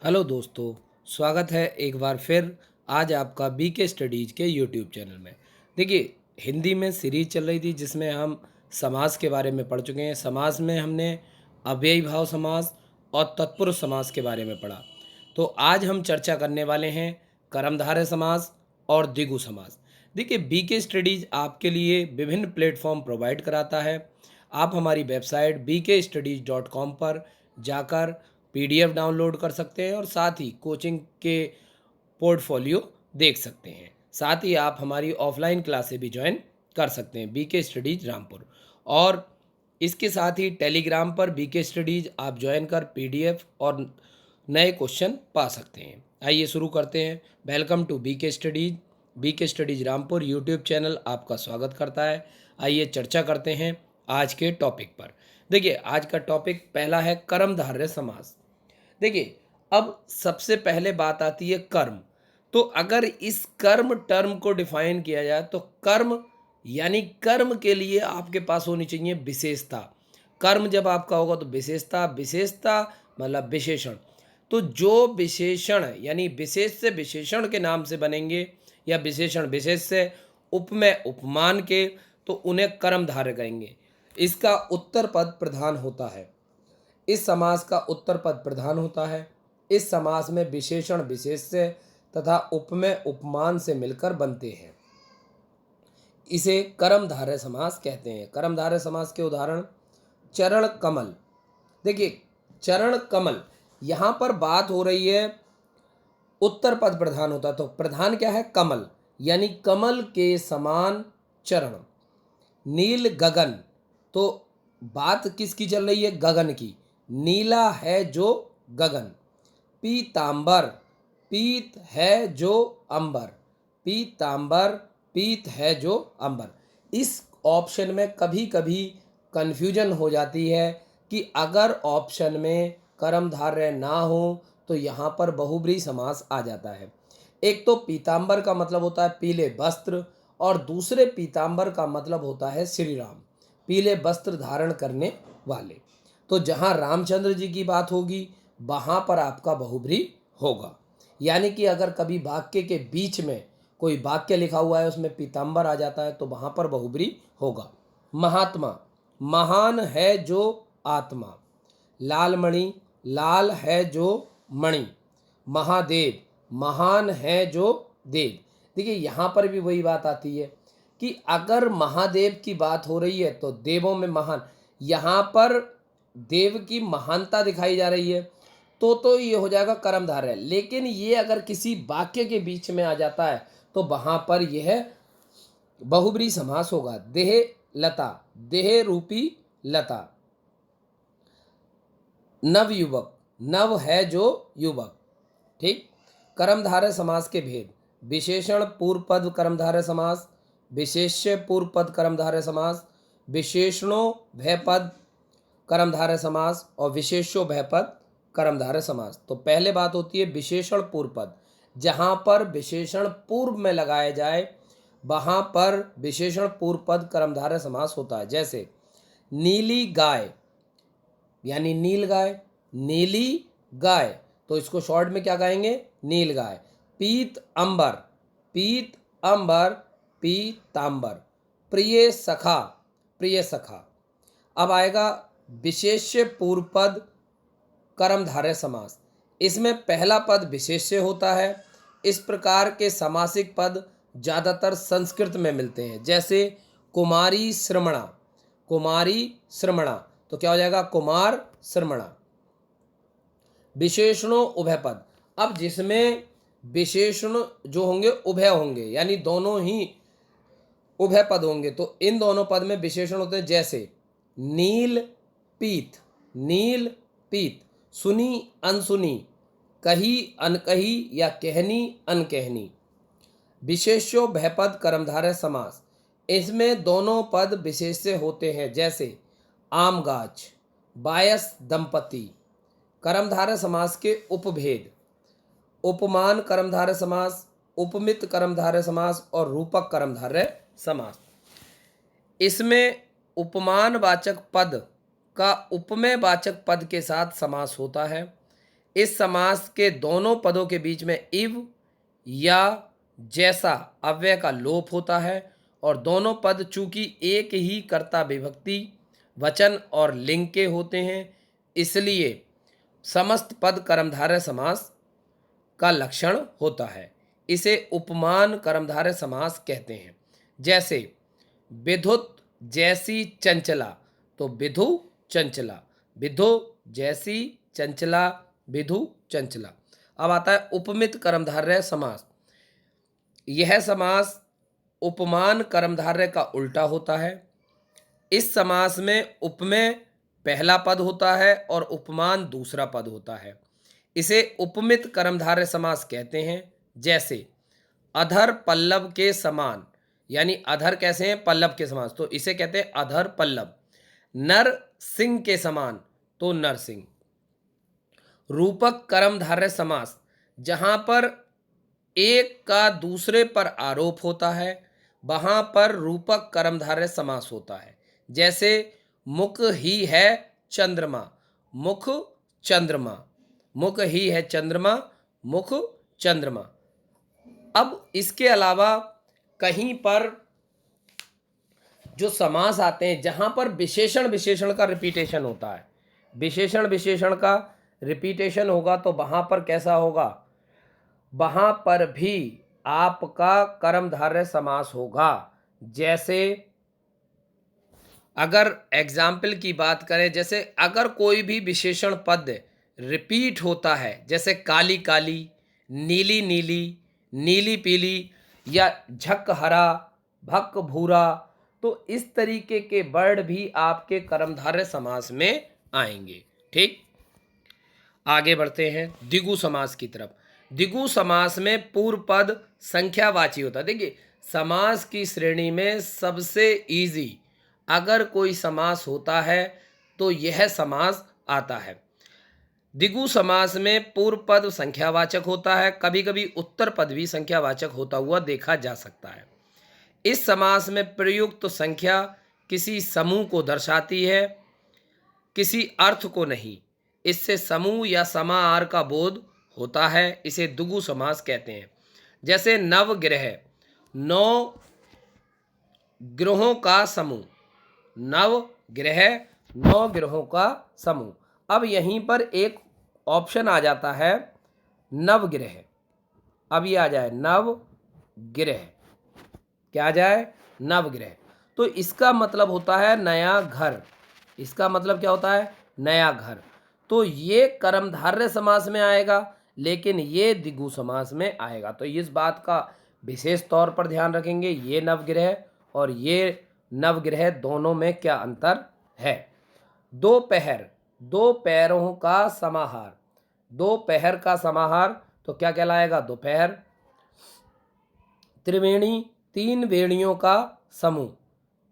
Hello दोस्तों, स्वागत है एक बार फिर आज आपका बीके स्टडीज के यूट्यूब चैनल में। देखिए, हिंदी में सीरीज चल रही थी जिसमें हम समास के बारे में पढ़ चुके हैं। समास में हमने अव्ययी भाव समास और तत्पुरुष समास के बारे में पढ़ा। तो आज हम चर्चा करने वाले हैं कर्मधारय समास और द्विगु समास। देखिए, बीके स्टडीज आपके लिए विभिन्न प्लेटफॉर्म प्रोवाइड कराता है। आप हमारी वेबसाइट bkstudies.com पर जाकर पीडीएफ डाउनलोड कर सकते हैं और साथ ही कोचिंग के पोर्टफोलियो देख सकते हैं। साथ ही आप हमारी ऑफलाइन क्लासें भी ज्वाइन कर सकते हैं बीके स्टडीज रामपुर। और इसके साथ ही टेलीग्राम पर बीके स्टडीज आप ज्वाइन कर पीडीएफ और नए क्वेश्चन पा सकते हैं। आइए शुरू करते हैं। Welcome to BK Studies Rampur YouTube channel आपका स्वागत करता है। आइए चर्चा करते हैं आज के टॉपिक पर। देखिए, आज का टॉपिक पहला है कर्मधारय समास। देखिए, अब सबसे पहले बात आती है कर्म। तो अगर इस कर्म टर्म को डिफाइन किया जाए तो कर्म यानी कर्म के लिए आपके पास होनी चाहिए विशेषता। कर्म जब आपका होगा तो विशेषता, विशेषता मतलब विशेषण। तो जो विशेषण यानी विशेष से विशेषण के नाम से बनेंगे या विशेषण विशेष से उपमेय उपमान के, तो उन्हें कर्मधारय कहेंगे। इसका उत्तर पद प्रधान होता है। इस समास का उत्तर पद प्रधान होता है। इस समास में विशेषण विशेष से तथा उपमेय उपमान से मिलकर बनते हैं। इसे कर्मधारय समास कहते हैं। कर्मधारय समास के उदाहरण चरण कमल। देखिए, चरण कमल यहाँ पर बात हो रही है, उत्तर पद प्रधान होता है तो प्रधान क्या है? कमल, यानी कमल के समान चरण। नील गगन, तो बात किसकी चल रही है? गगन की। नीला है जो गगन। पीतांबर, पीत है जो अंबर। पीतांबर, पीत है जो अंबर। इस ऑप्शन में कभी कभी कंफ्यूजन हो जाती है कि अगर ऑप्शन में कर्मधारय ना हो तो यहाँ पर बहुब्रीहि समास आ जाता है। एक तो पीतांबर का मतलब होता है पीले वस्त्र और दूसरे पीतांबर का मतलब होता है श्री राम, पीले वस्त्र धारण करने वाले। तो जहाँ रामचंद्र जी की बात होगी वहाँ पर आपका बहुब्रीहि होगा। यानी कि अगर कभी वाक्य के बीच में कोई वाक्य लिखा हुआ है उसमें पीतांबर आ जाता है तो वहाँ पर बहुब्रीहि होगा। महात्मा, महान है जो आत्मा। लालमणि, लाल है जो मणि। महादेव, महान है जो देव। देखिए, यहाँ पर भी वही बात आती है कि अगर महादेव की बात हो रही है तो देवों में महान, यहाँ पर देव की महानता दिखाई जा रही है तो ये हो जाएगा कर्मधारय। लेकिन ये अगर किसी वाक्य के बीच में आ जाता है तो वहाँ पर यह बहुब्रीहि समास होगा। देह लता, देह रूपी लता। नव युवक, नव है जो युवक। ठीक। कर्मधारय समास के भेद: विशेषण पूर्व पद कर्मधारय समास, विशेष्य पूर्व पद कर्मधारय समास, विशेषणों भय पद कर्मधारय समास और विशेष्यो भय पद कर्मधारय समास। तो पहले बात होती है विशेषण पूर्व पद। जहाँ पर विशेषण पूर्व में लगाया जाए वहाँ पर विशेषण पूर्व पद कर्मधारय समास होता है। जैसे नीली गाय यानी नील गाय, नीली गाय, तो इसको शॉर्ट में क्या कहेंगे? नील गाय। पीत अंबर, पीत अंबर, पीतांबर। प्रिय सखा, प्रिय सखा। अब आएगा विशेष्य पूर्व पद कर्मधारय समास। इसमें पहला पद विशेष्य होता है। इस प्रकार के समासिक पद ज़्यादातर संस्कृत में मिलते हैं। जैसे कुमारी श्रमणा, कुमारी श्रमणा, तो क्या हो जाएगा? कुमार श्रमणा। विशेषणों उभय पद, अब जिसमें विशेषण जो होंगे उभय होंगे यानी दोनों ही उभय पद होंगे तो इन दोनों पद में विशेषण होते हैं। जैसे नील पीत, नील पीत। सुनी अनसुनी, कही अनकही या कहनी अनकहनी। विशेष्यो भय पद कर्मधारय समास, इसमें दोनों पद विशेष से होते हैं। जैसे आम गाछ, बायस दंपति। कर्मधारय समास के उपभेद: उपमान कर्मधारय समास, उपमित कर्मधारय समास और रूपक कर्मधारय समास। इसमें उपमान वाचक पद का उपमेय वाचक पद के साथ समास होता है। इस समास के दोनों पदों के बीच में इव या जैसा अव्यय का लोप होता है और दोनों पद चूंकि एक ही कर्ता विभक्ति वचन और लिंग के होते हैं, इसलिए समस्त पद कर्मधारय समास का लक्षण होता है। इसे उपमान कर्मधारय समास कहते हैं। जैसे विधुत जैसी चंचला, तो विधु चंचला, विधु जैसी चंचला, विधु चंचला। अब आता है उपमित कर्मधारय समास। यह समास उपमान कर्मधारय का उल्टा होता है। इस समास में उपमेय पहला पद होता है और उपमान दूसरा पद होता है। इसे उपमित कर्मधारय समास कहते हैं। जैसे अधर पल्लव के समान, यानी अधर कैसे हैं, पल्लव के समान, तो इसे कहते हैं अधर पल्लव। नर सिंह के समान, तो नरसिंह। रूपक कर्मधारय समास, जहां पर एक का दूसरे पर आरोप होता है वहां पर रूपक कर्मधारय समास होता है। जैसे मुख ही है चंद्रमा, मुख चंद्रमा, मुख ही है चंद्रमा, मुख चंद्रमा। अब इसके अलावा कहीं पर जो समास आते हैं जहां पर विशेषण विशेषण का रिपीटेशन होता है, विशेषण विशेषण का रिपीटेशन होगा तो वहां पर कैसा होगा, वहां पर भी आपका कर्मधारय समास होगा। जैसे अगर एग्जाम्पल की बात करें, जैसे अगर कोई भी विशेषण पद रिपीट होता है, जैसे काली काली, नीली नीली, नीली पीली या झक हरा, भक भूरा, तो इस तरीके के वर्ड भी आपके कर्मधारय समास में आएंगे। ठीक, आगे बढ़ते हैं द्विगु समास की तरफ। द्विगु समास में पूर्व पद संख्यावाची होता है। देखिए, समास की श्रेणी में सबसे इजी अगर कोई समास होता है तो यह समास आता है। द्विगु समास में पूर्व पद संख्यावाचक होता है, कभी कभी उत्तर पद भी संख्यावाचक होता हुआ देखा जा सकता है। इस समास में प्रयुक्त संख्या किसी समूह को दर्शाती है, किसी अर्थ को नहीं। इससे समूह या समाहार का बोध होता है। इसे द्विगु समास कहते हैं। जैसे नवग्रह, 9 ग्रहों का समूह, नवग्रह 9 ग्रहों का समूह। अब यहीं पर एक ऑप्शन आ जाता है नवग्रह। अब ये आ जाए नवग्रह, क्या आ जाए, नवग्रह। तो इसका मतलब होता है नया घर, इसका मतलब क्या होता है, नया घर। तो ये कर्मधारय समास में आएगा लेकिन ये द्विगु समास में आएगा। तो इस बात का विशेष तौर पर ध्यान रखेंगे, ये नवग्रह और ये नवग्रह दोनों में क्या अंतर है। दोपहर, दो पैरों का समाहार, दोपहर का समाहार तो क्या कहलाएगा, दोपहर। त्रिवेणी, 3 वेणियों का समूह।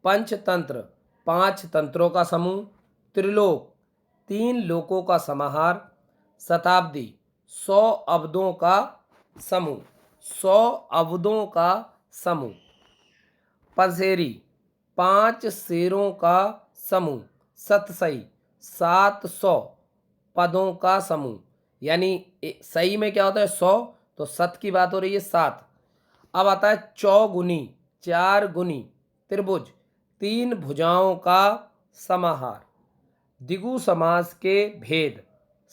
पंचतंत्र, 5 तंत्रों का समूह। त्रिलोक, 3 लोकों का समाहार। शताब्दी, 100 अवधों का समूह, 100 अवधों का समूह। पसेरी, 5 शेरों का समूह। सतसई, 700 पदों का समूह। यानी सही में क्या होता है 100, तो सत की बात हो रही है 7। अब आता है चौगुनी, 4 गुनी। त्रिभुज, 3 भुजाओं का समाहार। द्विगु समास के भेद,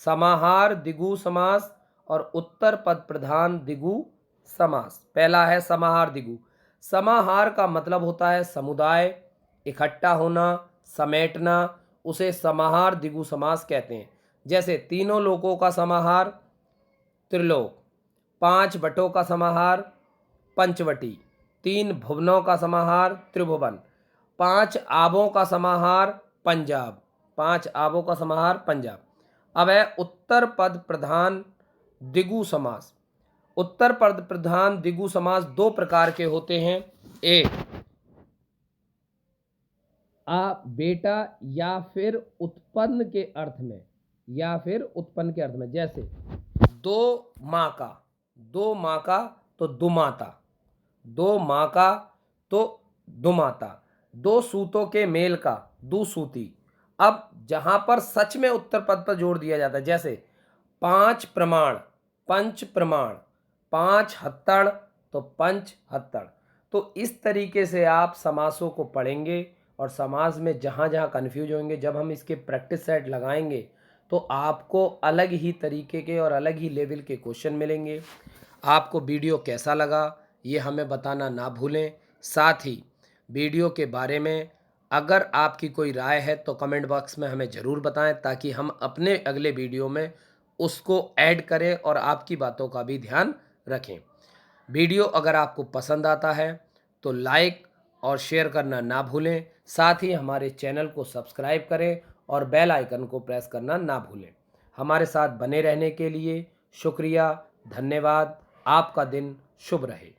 समाहार द्विगु समास और उत्तर पद प्रधान द्विगु समास। पहला है समाहार द्विगु। समाहार का मतलब होता है समुदाय, इकट्ठा होना, समेटना, उसे समाहार द्विगु समास कहते हैं। जैसे तीनों लोकों का समाहार त्रिलोक, 5 वटों का समाहार पंचवटी, 3 भुवनों का समाहार त्रिभुवन, 5 आबों का समाहार पंजाब, 5 आबों का समाहार पंजाब। अब है उत्तर पद प्रधान द्विगु समास। उत्तर पद प्रधान द्विगु समास 2 प्रकार के होते हैं। एक आ बेटा या फिर उत्पन्न के अर्थ में, या फिर उत्पन्न के अर्थ में। जैसे दो माँ का, दो माँ का तो दुमाता, दो माँ का तो दुमाता। 2 सूतों के मेल का दुसूती। अब जहां पर सच में उत्तर पद पर जोड़ दिया जाता है, जैसे पांच प्रमाण, पंच प्रमाण, पांच हत्तड़ तो पंच हत्तड़। तो इस तरीके से आप समासों को पढ़ेंगे और समास में जहाँ जहाँ कन्फ्यूज होंगे, जब हम इसके प्रैक्टिस सेट लगाएंगे तो आपको अलग ही तरीके के और अलग ही लेवल के क्वेश्चन मिलेंगे। आपको वीडियो कैसा लगा ये हमें बताना ना भूलें। साथ ही वीडियो के बारे में अगर आपकी कोई राय है तो कमेंट बॉक्स में हमें ज़रूर बताएं, ताकि हम अपने अगले वीडियो में उसको ऐड करें और आपकी बातों का भी ध्यान रखें। वीडियो अगर आपको पसंद आता है तो लाइक और शेयर करना ना भूलें। साथ ही हमारे चैनल को सब्सक्राइब करें और बेल आइकन को प्रेस करना ना भूलें। हमारे साथ बने रहने के लिए शुक्रिया, धन्यवाद। आपका दिन शुभ रहे।